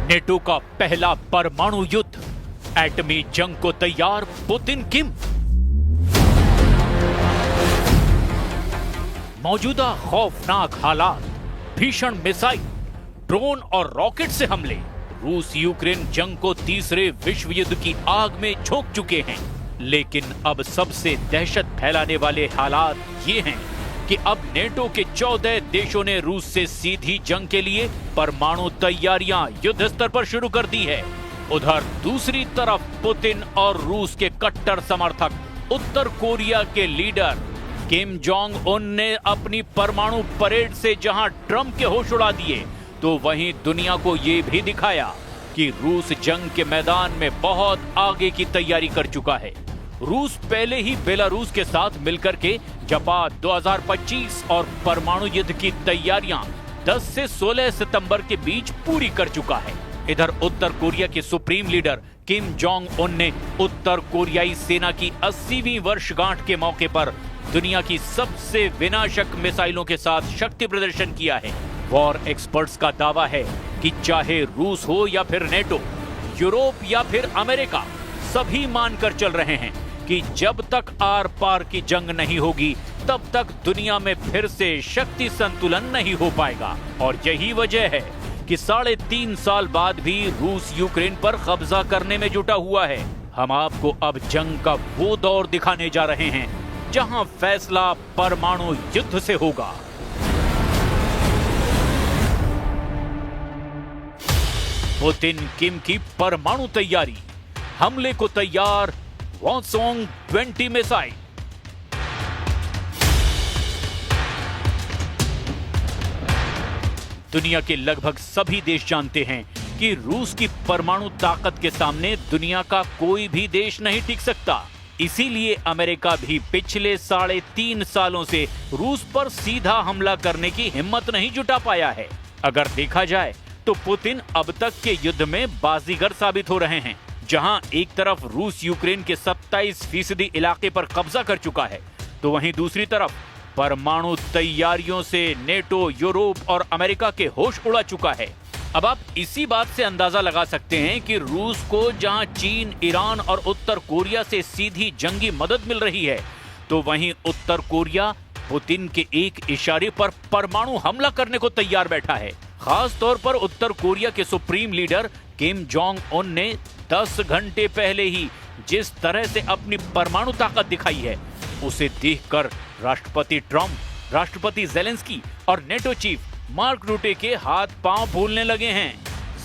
NATO का पहला परमाणु युद्ध, एटमी जंग को तैयार पुतिन किम। मौजूदा खौफनाक हालात, भीषण मिसाइल, ड्रोन और रॉकेट से हमले, रूस यूक्रेन जंग को तीसरे विश्व युद्ध की आग में झोंक चुके हैं। लेकिन अब सबसे दहशत फैलाने वाले हालात ये हैं कि अब नेटो के 14 देशों ने रूस से सीधी जंग के लिए परमाणु तैयारियां युद्ध स्तर पर शुरू कर दी है। उधर दूसरी तरफ पुतिन और रूस के कट्टर समर्थक उत्तर कोरिया के लीडर किम जोंग उन ने अपनी परमाणु परेड से जहां ट्रंप के होश उड़ा दिए, तो वहीं दुनिया को ये भी दिखाया कि रूस जंग के मैदान में बहुत आगे की तैयारी कर चुका है। रूस पहले ही बेलारूस के साथ मिलकर के जापान 2025 और परमाणु युद्ध की तैयारियां 10 से 16 सितंबर के बीच पूरी कर चुका है। इधर उत्तर कोरिया के supreme leader Kim Jong Un ने उत्तर कोरियाई सेना की 80वीं वर्षगांठ के मौके पर दुनिया की सबसे विनाशक मिसाइलों के साथ शक्ति प्रदर्शन किया है। वॉर एक्सपर्ट्स का दावा है कि चाहे रूस हो या फिर नेटो, यूरोप या फिर अमेरिका, सभी मानकर चल रहे हैं कि जब तक आर पार की जंग नहीं होगी तब तक दुनिया में फिर से शक्ति संतुलन नहीं हो पाएगा। और यही वजह है कि 3.5 साल बाद भी रूस यूक्रेन पर कब्जा करने में जुटा हुआ है। हम आपको अब जंग का वो दौर दिखाने जा रहे हैं जहां फैसला परमाणु युद्ध से होगा। पुतिन किम की परमाणु तैयारी, हमले को तैयार वॉसोंग 20 मिसाइल। दुनिया के लगभग सभी देश जानते हैं कि रूस की परमाणु ताकत के सामने दुनिया का कोई भी देश नहीं टिक सकता। इसीलिए अमेरिका भी पिछले 3.5 सालों से रूस पर सीधा हमला करने की हिम्मत नहीं जुटा पाया है। अगर देखा जाए तो पुतिन अब तक के युद्ध में बाजीगर साबित हो रहे हैं। जहां एक तरफ रूस यूक्रेन के 27% इलाके पर कब्जा कर चुका है, तो वहीं दूसरी तरफ परमाणु तैयारियों से नेटो, यूरोप और अमेरिका के होश उड़ा चुका है। अब आप इसी बात से अंदाजा लगा सकते हैं कि रूस को जहां चीन, ईरान और उत्तर कोरिया से सीधी जंगी मदद मिल रही है, तो वहीं उत्तर कोरिया पुतिन के एक इशारे पर परमाणु हमला करने को तैयार बैठा है। खास तौर पर उत्तर कोरिया के supreme leader Kim Jong Un ने 10 घंटे पहले ही जिस तरह से अपनी परमाणु ताकत दिखाई है, उसे देखकर राष्ट्रपति ट्रंप, राष्ट्रपति ज़ेलेंस्की और नेटो चीफ मार्क रूटे के हाथ पांव फूलने लगे हैं।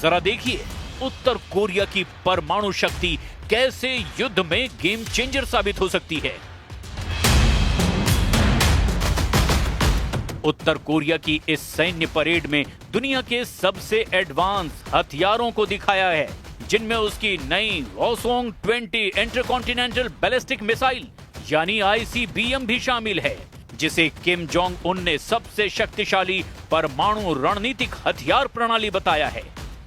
जरा देखिए उत्तर कोरिया की परमाणु शक्ति कैसे युद्ध में गेम चेंजर साबित हो सकती है। उत्तर कोरिया की इस सैन्य परेड में दुनिया के सबसे एडवांस हथियारों को दिखाया है, जिनमें उसकी नई वॉसोंग 20 इंटरकॉन्टिनेंटल बैलिस्टिक मिसाइल यानी ICBM भी शामिल है, जिसे किम जोंग उन ने सबसे शक्तिशाली परमाणु रणनीतिक हथियार प्रणाली बताया है।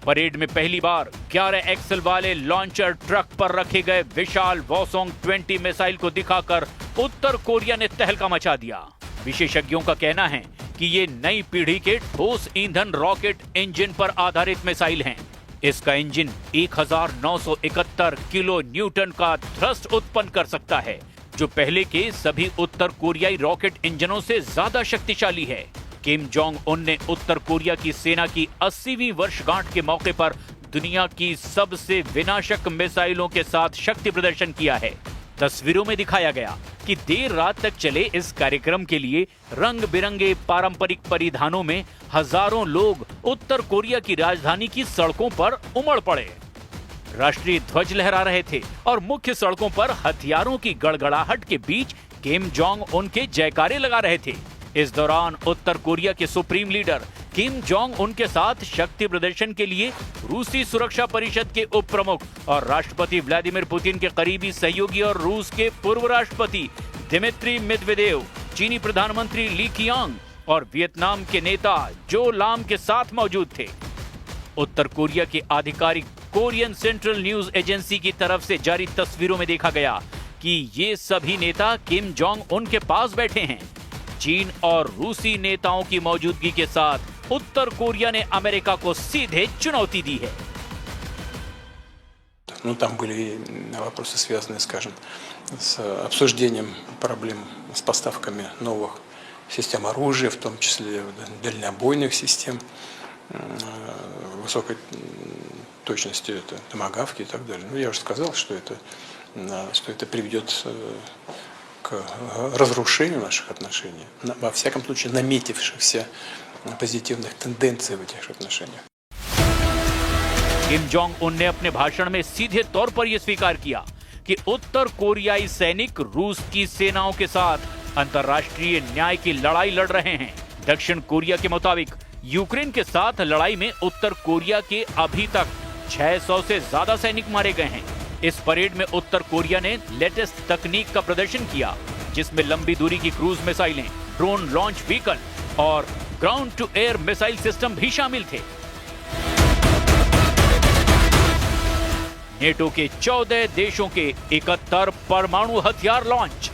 परेड में पहली बार 11 एक्सल वाले लॉन्चर ट्रक पर रखे गए विशाल वॉसोंग 20 मिसाइल को दिखाकर उत्तर कोरिया ने तहलका मचा दिया। विशेषज्ञों का कहना है कि ये नई पीढ़ी के ठोस ईंधन रॉकेट इंजन पर आधारित मिसाइल हैं। इसका इंजन 1971 किलो न्यूटन का थ्रस्ट उत्पन्न कर सकता है, जो पहले के सभी उत्तर कोरियाई रॉकेट इंजनों से ज्यादा शक्तिशाली है। किम जोंग उन ने उत्तर कोरिया की सेना की 80वीं वर्षगांठ के मौके पर दुनिया की सबसे विनाशक मिसाइलों के साथ शक्ति प्रदर्शन किया है। तस्वीरों में दिखाया गया कि देर रात तक चले इस कार्यक्रम के लिए रंग बिरंगे पारंपरिक परिधानों में हजारों लोग उत्तर कोरिया की राजधानी की सड़कों पर उमड़ पड़े, राष्ट्रीय ध्वज लहरा रहे थे और मुख्य सड़कों पर हथियारों की गड़गड़ाहट के बीच किम जोंग उनके जयकारे लगा रहे थे। इस दौरान उत्तर कोरिया के सुप्रीम लीडर किम जोंग उनके साथ शक्ति प्रदर्शन के लिए रूसी सुरक्षा परिषद के उप प्रमुख और राष्ट्रपति व्लादिमीर पुतिन के करीबी सहयोगी और रूस के पूर्व राष्ट्रपति दिमित्री मेदवेदेव, चीनी प्रधानमंत्री ली कीयांग और वियतनाम के नेता जो लाम के साथ मौजूद थे। उत्तर कोरिया के आधिकारिक कोरियन सेंट्रल न्यूज एजेंसी की तरफ से जारी तस्वीरों में देखा गया कि ये सभी नेता किम जोंग उन के पास बैठे हैं। चीन और रूसी नेताओं की मौजूदगी के साथ उत्तर कोरिया ने अमेरिका को सीधे चुनौती दी है। Ну, там были вопросы, связанные, скажем, с обсуждением проблем с поставками новых систем оружия, в том числе дальнобойных систем, высокой точности, это томагавки и так далее. Ну, я уже сказал, что это приведет к разрушению наших отношений, во всяком случае наметившихся позитивных тенденций в этих отношениях. किम जोंग उन ने अपने भाषण में सीधे तौर पर यह स्वीकार किया कि उत्तर कोरियाई सैनिक रूस की सेनाओं के साथ अंतर्राष्ट्रीय न्याय की लड़ाई लड़ रहे हैं। दक्षिण कोरिया के मुताबिक यूक्रेन के साथ लड़ाई में उत्तर कोरिया के अभी तक 600 से ज्यादा सैनिक मारे गए हैं। इस परेड में उत्तर कोरिया ने लेटेस्ट तकनीक का प्रदर्शन किया, जिसमें लंबी दूरी की क्रूज मिसाइलें, ड्रोन लॉन्च व्हीकल और ground to air missile system भी शामिल थे। नेटो के 14 देशों के 71 परमाणु हथियार लॉन्च।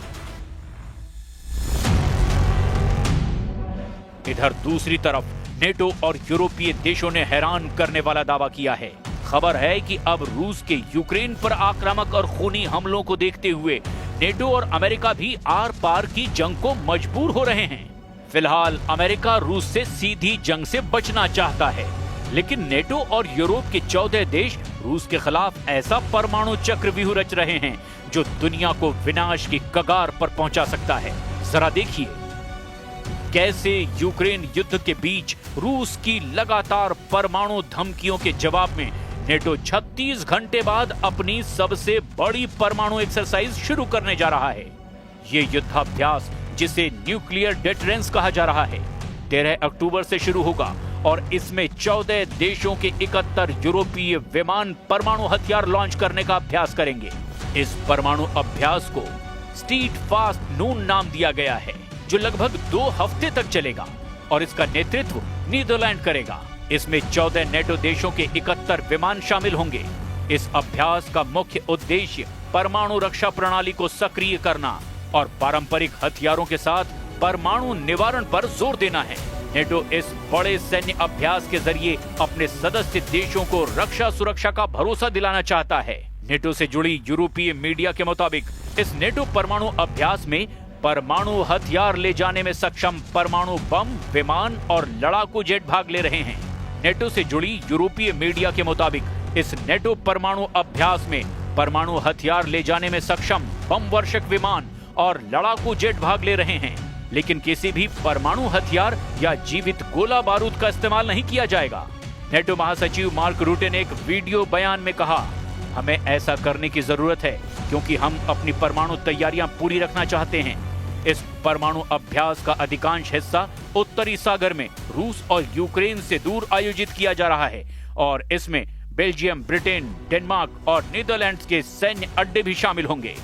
इधर दूसरी तरफ नेटो और यूरोपीय देशों ने हैरान करने वाला दावा किया है। खबर है कि अब रूस के यूक्रेन पर आक्रामक और खूनी हमलों को देखते हुए नेटो और अमेरिका भी आर पार की जंग को मजबूर हो रहे हैं। फिलहाल अमेरिका रूस से सीधी जंग से बचना चाहता है, लेकिन नेटो और यूरोप के 14 देश रूस के खिलाफ ऐसा परमाणु चक्रव्यूह रच रहे हैं जो दुनिया को विनाश की कगार पर पहुंचा सकता है। जरा देखिए कैसे यूक्रेन युद्ध के बीच रूस की लगातार परमाणु धमकियों के जवाब में नेटो 36 घंटे बाद अपनी सबसे बड़ी परमाणु एक्सरसाइज शुरू करने जा रहा है। ये युद्धाभ्यास, जिसे न्यूक्लियर डेटरेंस कहा जा रहा है, 13 अक्टूबर से शुरू होगा और इसमें 14 देशों के 71 यूरोपीय विमान परमाणु हथियार लॉन्च करने का अभ्यास करेंगे। इस परमाणु अभ्यास को स्टीट फास्ट नून नाम दिया गया है, जो लगभग 2 हफ्ते तक चलेगा और इसका नेतृत्व नीदरलैंड करेगा। इसमें 14 नेटो देशों के 71 विमान शामिल होंगे। इस अभ्यास का मुख्य उद्देश्य परमाणु रक्षा प्रणाली को सक्रिय करना और पारंपरिक हथियारों के साथ परमाणु निवारण पर जोर देना है। नेटो इस बड़े सैन्य अभ्यास के जरिए अपने सदस्य देशों को रक्षा सुरक्षा का भरोसा दिलाना चाहता है। नेटो से जुड़ी यूरोपीय मीडिया के मुताबिक इस नेटो परमाणु अभ्यास में परमाणु हथियार ले जाने में सक्षम परमाणु बम, विमान और लड़ाकू जेट भाग ले रहे हैं। नेटो से जुड़ी यूरोपीय मीडिया के मुताबिक इस नेटो परमाणु अभ्यास में परमाणु हथियार ले जाने में सक्षम बम वर्षक विमान और लड़ाकू जेट भाग ले रहे हैं, लेकिन किसी भी परमाणु हथियार या जीवित गोला बारूद का इस्तेमाल नहीं किया जाएगा। नेटो महासचिव मार्क रूटे ने एक वीडियो बयान में कहा, हमें ऐसा करने की जरूरत है क्योंकि हम अपनी परमाणु तैयारियां पूरी रखना चाहते हैं। इस परमाणु अभ्यास का अधिकांश हिस्सा उत्तरी सागर में रूस और यूक्रेन से दूर आयोजित किया जा रहा है और इसमें बेल्जियम, ब्रिटेन, डेनमार्क और नीदरलैंड्स के सैन्य अड्डे भी शामिल होंगे।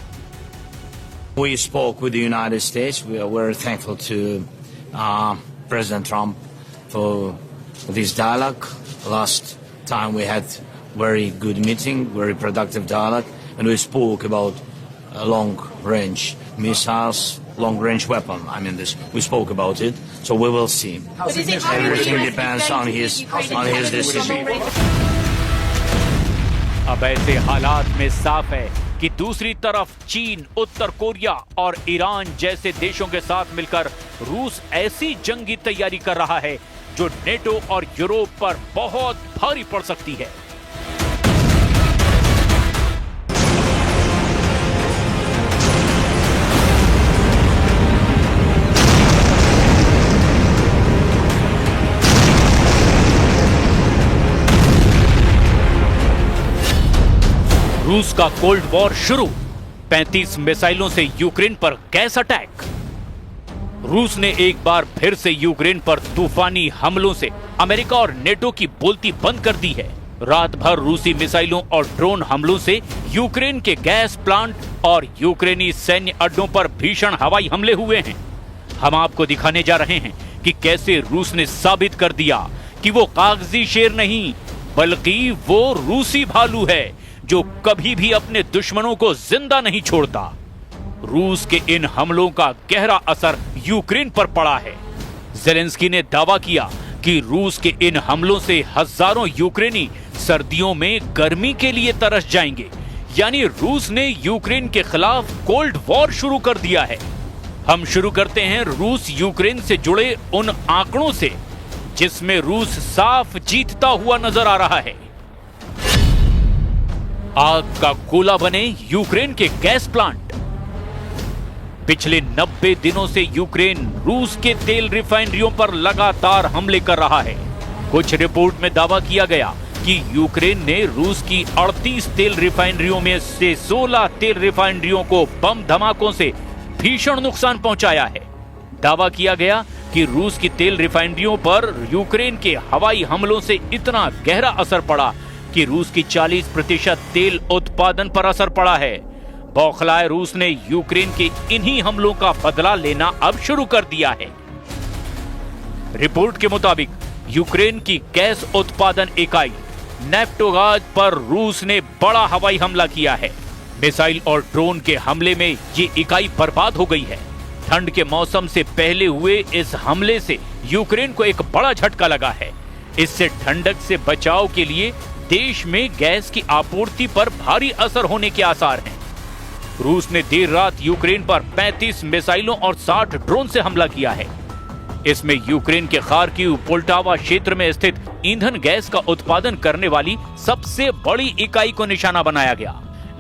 We spoke with the United States. We are very thankful to President Trump for this dialogue. Last time we had very good meeting, very productive dialogue, and we spoke about long-range missiles, long-range weapon. I mean, we spoke about it, so we will see. Everything depends on his decision. अब ऐसे हालात में साफ है कि दूसरी तरफ चीन, उत्तर कोरिया और ईरान जैसे देशों के साथ मिलकर रूस ऐसी जंगी तैयारी कर रहा है जो नेटो और यूरोप पर बहुत भारी पड़ सकती है। रूस का कोल्ड वॉर शुरू, 35 मिसाइलों से यूक्रेन पर गैस अटैक। रूस ने एक बार फिर से यूक्रेन पर तूफानी हमलों से अमेरिका और नेटो की बोलती बंद कर दी है। रात भर रूसी मिसाइलों और ड्रोन हमलों से यूक्रेन के गैस प्लांट और यूक्रेनी सैन्य अड्डों पर भीषण हवाई हमले हुए हैं। हम आपको दिखाने जा रहे हैं कि कैसे रूस ने साबित कर दिया कि वो कागजी शेर नहीं, बल्कि वो रूसी भालू है जो कभी भी अपने दुश्मनों को जिंदा नहीं छोड़ता। रूस के इन हमलों का गहरा असर यूक्रेन पर पड़ा है। ज़ेलेंस्की ने दावा किया कि रूस के इन हमलों से हजारों यूक्रेनी सर्दियों में गर्मी के लिए तरस जाएंगे यानी रूस ने यूक्रेन के खिलाफ कोल्ड वॉर शुरू कर दिया है। हम शुरू करते हैं रूस यूक्रेन से जुड़े उन आंकड़ों से जिसमें रूस साफ जीतता हुआ नजर आ रहा है। आग का गोला बने यूक्रेन के गैस प्लांट। पिछले 90 दिनों से यूक्रेन रूस के तेल रिफाइनरियों पर लगातार हमले कर रहा है। कुछ रिपोर्ट में दावा किया गया कि यूक्रेन ने रूस की 38 तेल रिफाइनरियों में से 16 तेल रिफाइनरियों को बम धमाकों से भीषण नुकसान पहुंचाया है। दावा किया गया कि रूस की तेल रिफाइनरियों पर यूक्रेन के हवाई हमलों से इतना गहरा असर पड़ा कि रूस की 40% तेल उत्पादन पर असर पड़ा है। बौखलाए रूस ने यूक्रेन के इन्हीं हमलों का बदला लेना अब शुरू कर दिया है। रिपोर्ट के मुताबिक यूक्रेन की गैस उत्पादन इकाई नेफ्टोगाज पर रूस ने बड़ा हवाई हमला किया है। मिसाइल और ड्रोन के हमले में ये इकाई बर्बाद हो गई है। ठंड के मौसम से पहले हुए इस हमले से यूक्रेन को एक बड़ा झटका लगा है। इससे ठंडक से बचाव के लिए देश में गैस की आपूर्ति पर भारी असर होने के आसार हैं। रूस ने देर रात यूक्रेन पर 35 मिसाइलों और 60 ड्रोन से हमला किया है। इसमें यूक्रेन के खार्किव पोल्टावा क्षेत्र में स्थित ईंधन गैस का उत्पादन करने वाली सबसे बड़ी इकाई को निशाना बनाया गया।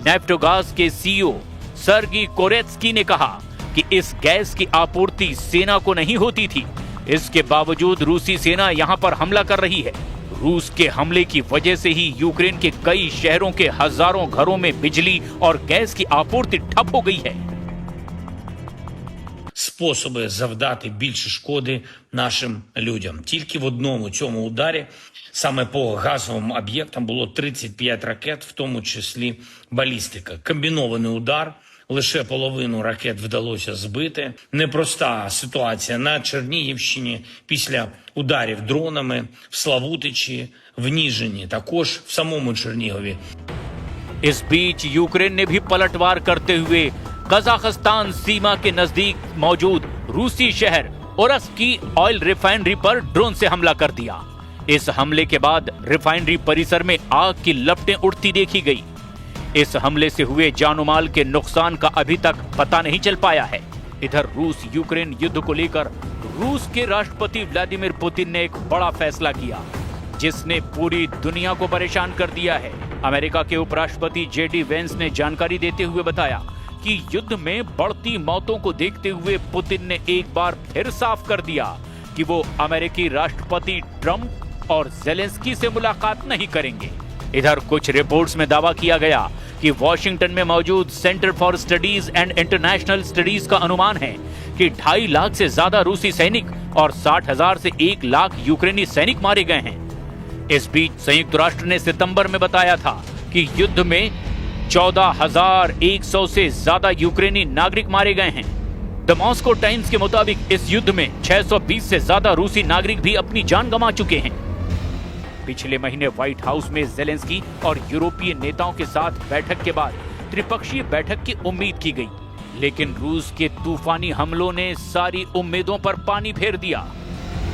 नेफ्टोगाज के सीईओ सर्गी कोरेत्स्की ने कहा कि इस गैस की आपूर्ति सेना को नहीं होती थी। इसके बावजूद रूसी सेना यहां पर हमला कर रही है। रूस के हमले की वजह से ही यूक्रेन के कई शहरों के हजारों घरों में बिजली और गैस की आपूर्ति ठप हो गई है। Способи завдати більше шкоди нашим людям. Тільки в одному цьому ударі, саме по газовим об'єктам, було 35 ракет, в тому числі балістика. Комбінований удар, лише половину ракет вдалося збити. Непроста ситуація на Чернігівщині після ударів дронами, в Славутичі, в Ніжині, також в самому Чернігові. इस बीच यूक्रेन ने भी पलटवार करते हुए कजाकिस्तान सीमा के नजदीक मौजूद रूसी शहर ओरस्क की ऑयल रिफाइनरी पर ड्रोन से हमला कर दिया। इस हमले के बाद रिफाइनरी परिसर में आग की लपटें उड़ती देखी गई। इस हमले से हुए जानोमाल के नुकसान का अभी तक पता नहीं चल पाया है। इधर रूस यूक्रेन युद्ध को लेकर रूस के राष्ट्रपति व्लादिमीर पुतिन ने एक बड़ा फैसला किया जिसने पूरी दुनिया को परेशान कर दिया है। अमेरिका के उपराष्ट्रपति जेडी वेंस ने जानकारी देते हुए बताया कि युद्ध में बढ़ती मौतों को देखते हुए पुतिन ने एक बार फिर साफ कर दिया कि वो अमेरिकी राष्ट्रपति ट्रंप और जेलेंस्की से मुलाकात नहीं करेंगे। इधर कुछ रिपोर्ट्स में दावा किया गया कि वॉशिंगटन में मौजूद centre for studies and international studies का अनुमान है कि 2.5 लाख से ज्यादा रूसी सैनिक और 60,000 से 1 लाख यूक्रेनी सैनिक मारे गए हैं। इस बीच संयुक्त राष्ट्र ने सितंबर में बताया था कि युद्ध में 14,100 से ज्यादा यूक्रेनी नागरिक मारे गए हैं। द मॉस्को टाइम्स के मुताबिक इस युद्ध में 620 से ज्यादा रूसी नागरिक भी अपनी जान गंवा चुके हैं। पिछले महीने व्हाइट हाउस में जेलेंस्की और यूरोपीय नेताओं के साथ बैठक के बाद त्रिपक्षीय बैठक की उम्मीद की गई, लेकिन रूस के तूफानी हमलों ने सारी उम्मीदों पर पानी फेर दिया।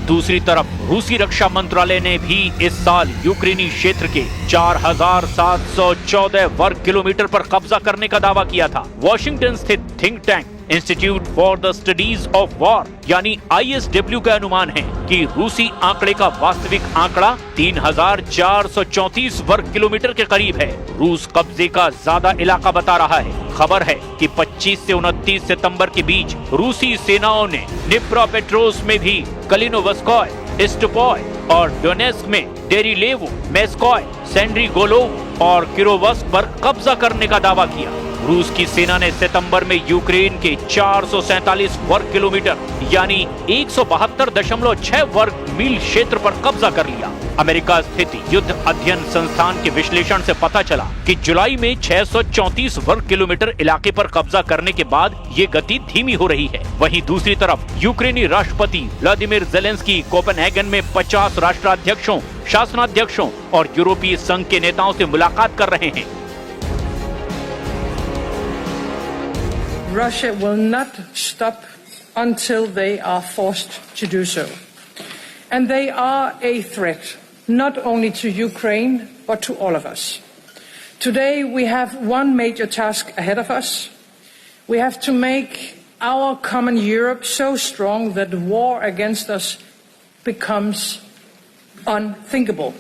दूसरी तरफ रूसी रक्षा मंत्रालय ने भी इस साल यूक्रेनी क्षेत्र के 4,714 वर्ग किलोमीटर पर कब्जा करने का दावा किया था। वॉशिंगटन स्थित think tank institute for the studies of war यानी ISW का अनुमान है कि रूसी आंकड़े का वास्तविक आंकड़ा 3,434 वर्ग किलोमीटर के करीब है। रूस कब्जे का ज्यादा इलाका बता रहा है। खबर है कि 25 से 29 सितंबर के बीच रूसी सेनाओं ने निप्रोपेट्रोव्स्क में भी कलिनोवस्कोय, स्टोपोय और डोनेस्क में डेरिलेवो, मेस्कोय, सेंड्रीगोलोव और किरोवस्क पर कब्जा करने का दावा किया। रूस की सेना ने सितंबर में यूक्रेन के 447 वर्ग किलोमीटर यानी 172.6 वर्ग मील क्षेत्र पर कब्जा कर लिया। अमेरिका स्थित युद्ध अध्ययन संस्थान के विश्लेषण से पता चला कि जुलाई में 634 वर्ग किलोमीटर इलाके पर कब्जा करने के बाद ये गति धीमी हो रही है। वहीं दूसरी तरफ यूक्रेनी राष्ट्रपति व्लादिमीर जेलेंस्की कोपेनहेगन में 50 राष्ट्राध्यक्षों, शासनाध्यक्षों और यूरोपीय संघ के नेताओं से मुलाकात कर रहे हैं। Russia will not stop until they are forced to do so. And they are a threat, not only to Ukraine, but to all of us. Today we have one major task ahead of us. We have to make our common Europe so strong that the war against us becomes unthinkable.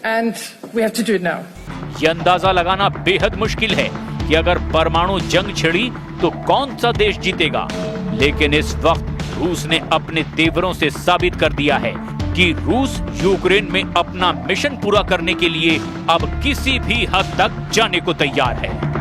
And we have to do it now. ये अंदाजा लगाना बेहद मुश्किल है कि अगर परमाणु जंग छिड़ी तो कौन सा देश जीतेगा। लेकिन इस वक्त रूस ने अपने तेवरों से साबित कर दिया है कि रूस यूक्रेन में अपना मिशन पूरा करने के लिए अब किसी भी हद तक जाने को तैयार है।